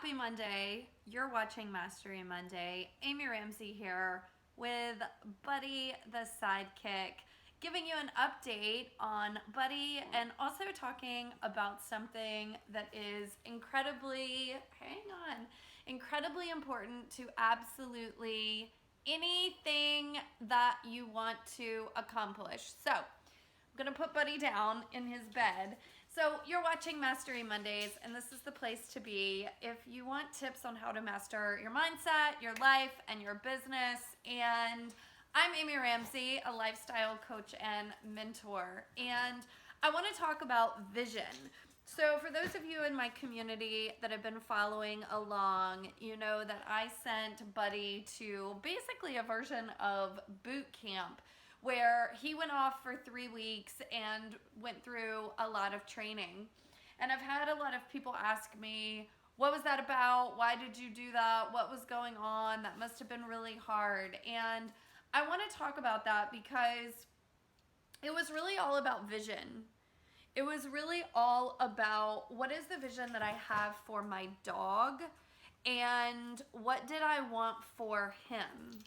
Happy Monday. You're watching Mastery Monday. Amy Ramsey here with Buddy the Sidekick, giving you an update on Buddy and also talking about something that is incredibly important to absolutely anything that you want to accomplish. So, I'm going to put Buddy down in his bed. So you're watching Mastery Mondays, and this is the place to be if you want tips on how to master your mindset, your life, and your business. And I'm Amy Ramsey, a lifestyle coach and mentor. And I want to talk about vision. So for those of you in my community that have been following along, you know that I sent Buddy to basically a version of boot camp where he went off for 3 weeks and went through a lot of training. And I've had a lot of people ask me, what was that about? Why did you do that? What was going on? That must have been really hard. And I want to talk about that because it was really all about vision. It was really all about what is the vision that I have for my dog and what did I want for him?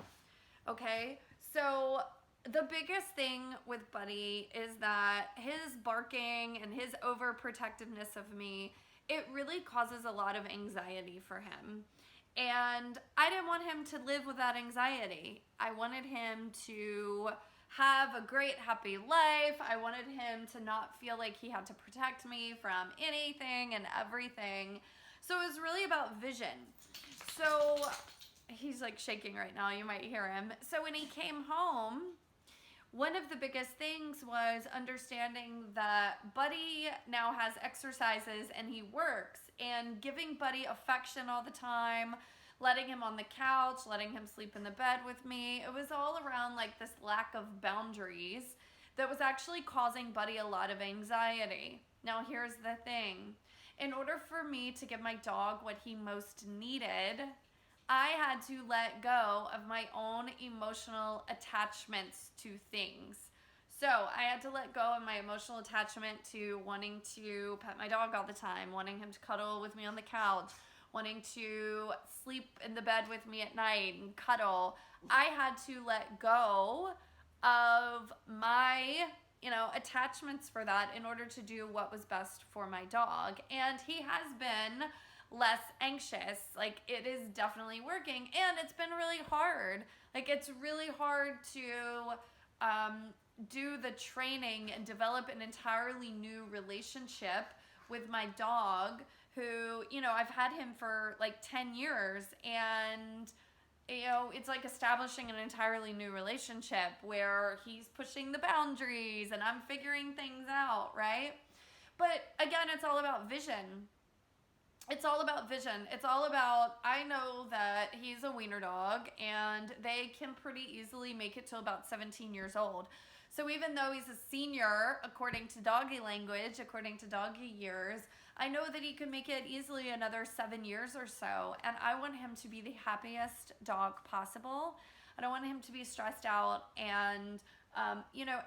Okay, so the biggest thing with Buddy is that his barking and his overprotectiveness of me, it really causes a lot of anxiety for him. And I didn't want him to live with that anxiety. I wanted him to have a great, happy life. I wanted him to not feel like he had to protect me from anything and everything. So it was really about vision. So he's like shaking right now. You might hear him. So when he came home, one of the biggest things was understanding that Buddy now has exercises and he works, and giving Buddy affection all the time, letting him on the couch, letting him sleep in the bed with me. It was all around like this lack of boundaries that was actually causing Buddy a lot of anxiety. Now here's the thing. In order for me to give my dog what he most needed, I had to let go of my own emotional attachments to things. So I had to let go of my emotional attachment to wanting to pet my dog all the time, wanting him to cuddle with me on the couch, wanting to sleep in the bed with me at night and cuddle. I had to let go of my attachments for that in order to do what was best for my dog. And he has been less anxious. Like, it is definitely working, and it's been really hard. Like, it's really hard to do the training and develop an entirely new relationship with my dog who, I've had him for like 10 years, and it's like establishing an entirely new relationship where he's pushing the boundaries and I'm figuring things out, right? But again, it's all about vision. It's all about vision. It's all about, I know that he's a wiener dog and they can pretty easily make it till about 17 years old. So even though he's a senior, according to doggy language, according to doggy years, I know that he could make it easily another 7 years or so. And I want him to be the happiest dog possible. I don't want him to be stressed out and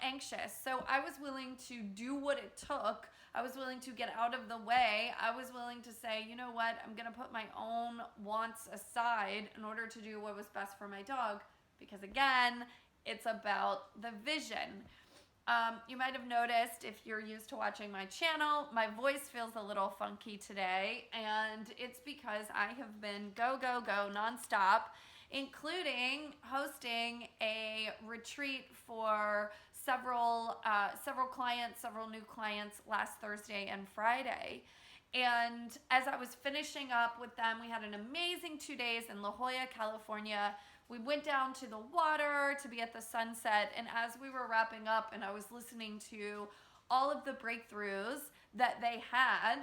anxious. So I was willing to do what it took. I was willing to get out of the way. I was willing to say, you know what, I'm going to put my own wants aside in order to do what was best for my dog. Because again, it's about the vision. You might have noticed, if you're used to watching my channel, my voice feels a little funky today. And it's because I have been go nonstop, including hosting a retreat for several clients, several new clients last Thursday and Friday. And as I was finishing up with them, we had an amazing 2 days in La Jolla, California. We went down to the water to be at the sunset, and as we were wrapping up and I was listening to all of the breakthroughs that they had,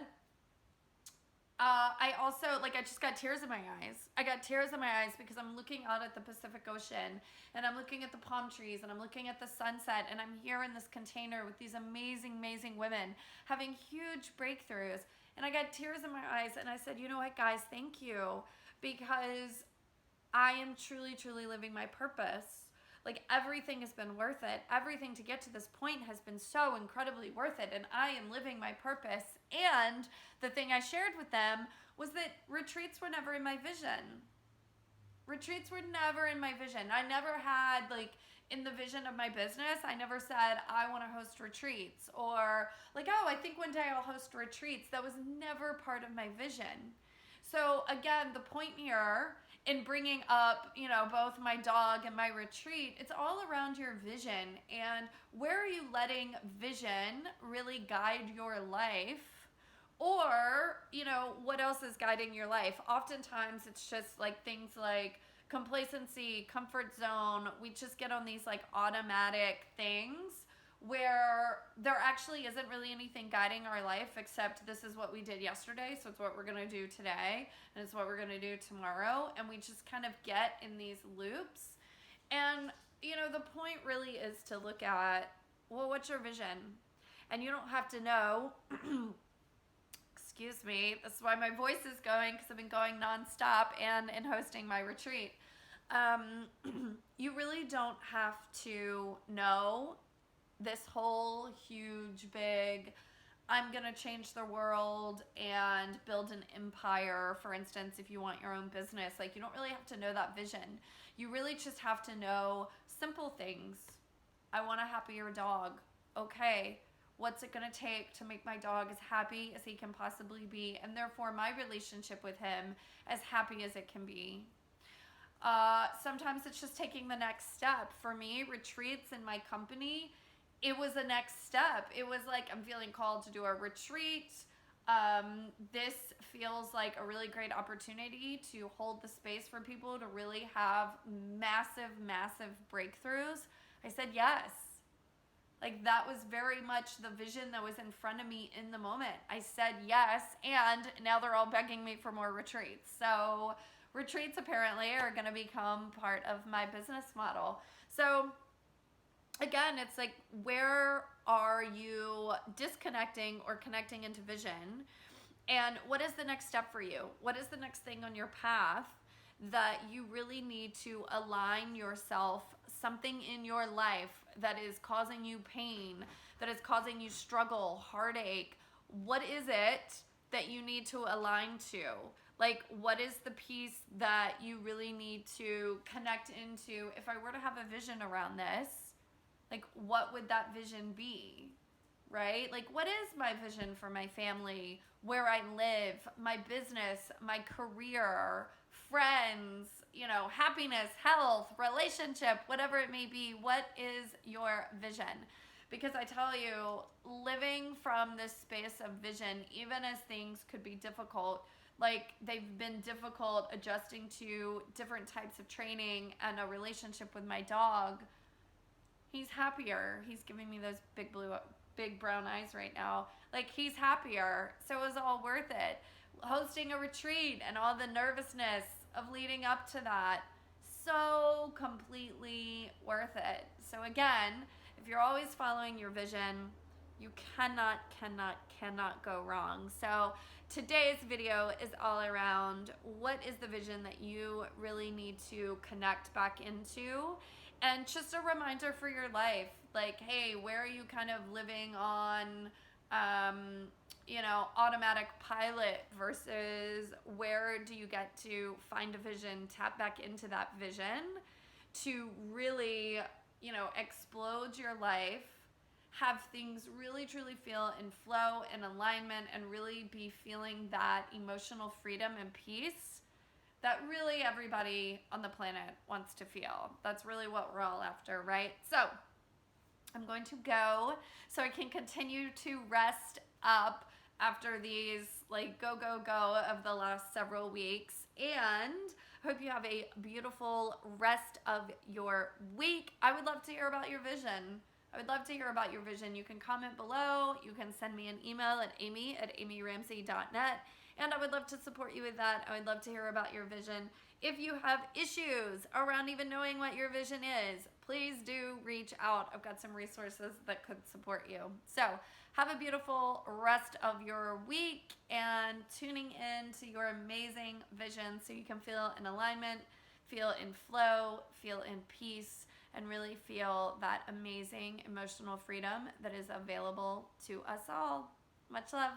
I just got tears in my eyes. I got tears in my eyes because I'm looking out at the Pacific Ocean and I'm looking at the palm trees and I'm looking at the sunset, and I'm here in this container with these amazing women having huge breakthroughs. And I got tears in my eyes and I said, you know what, guys, thank you, because I am truly living my purpose. Like, everything has been worth it. Everything to get to this point has been so incredibly worth it, and I am living my purpose, And the thing I shared with them was that retreats were never in my vision. Retreats were never in my vision. I never had, like, in the vision of my business, I never said, I want to host retreats, or like, oh, I think one day I'll host retreats. That was never part of my vision. So again, the point here in bringing up, you know, both my dog and my retreat, it's all around your vision. And where are you letting vision really guide your life? Or, you know, what else is guiding your life? Oftentimes it's just like things like complacency, comfort zone. We just get on these like automatic things where there actually isn't really anything guiding our life except this is what we did yesterday, so it's what we're going to do today, and it's what we're going to do tomorrow. And we just kind of get in these loops. And, you know, the point really is to look at, well, what's your vision? And you don't have to know excuse me, that's why my voice is going, because I've been going nonstop and in hosting my retreat. You really don't have to know this whole huge, big, I'm going to change the world and build an empire, for instance, if you want your own business. Like, you don't really have to know that vision. You really just have to know simple things. I want a happier dog. Okay. What's it going to take to make my dog as happy as he can possibly be, and therefore my relationship with him as happy as it can be? Sometimes it's just taking the next step. For me, retreats in my company, it was the next step. It was like, I'm feeling called to do a retreat. This feels like a really great opportunity to hold the space for people to really have massive, massive breakthroughs. I said yes. Like, that was very much the vision that was in front of me in the moment. I said yes, and now they're all begging me for more retreats. So retreats apparently are going to become part of my business model. So again, it's like, where are you disconnecting or connecting into vision? And what is the next step for you? What is the next thing on your path that you really need to align yourself, something in your life that is causing you pain, that is causing you struggle, heartache? What is it that you need to align to? Like, what is the piece that you really need to connect into? If I were to have a vision around this, like, what would that vision be? Right? Like, what is my vision for my family, where I live, my business, my career, friends, you know, happiness, health, relationship, whatever it may be? What is your vision? Because I tell you, living from this space of vision, even as things could be difficult, like they've been difficult adjusting to different types of training and a relationship with my dog, he's happier. He's giving me those big brown eyes right now. Like, he's happier. So it was all worth it. Hosting a retreat and all the nervousness of leading up to that, so completely worth it. So again, if you're always following your vision, you cannot go wrong. So today's video is all around, what is the vision that you really need to connect back into? And just a reminder for your life, like, hey, where are you kind of living on, you know, automatic pilot versus where do you get to find a vision, tap back into that vision to really, you know, explode your life, have things really truly feel in flow and alignment, and really be feeling that emotional freedom and peace that really everybody on the planet wants to feel. That's really what we're all after, right? So I'm going to go so I can continue to rest up after these like go of the last several weeks, and hope you have a beautiful rest of your week. I would love to hear about your vision. I would love to hear about your vision. You can comment below. You can send me an email at amy@amyramsey.net. And I would love to support you with that. I would love to hear about your vision. If you have issues around even knowing what your vision is, please do reach out. I've got some resources that could support you. So have a beautiful rest of your week, and tuning in to your amazing vision so you can feel in alignment, feel in flow, feel in peace, and really feel that amazing emotional freedom that is available to us all. Much love.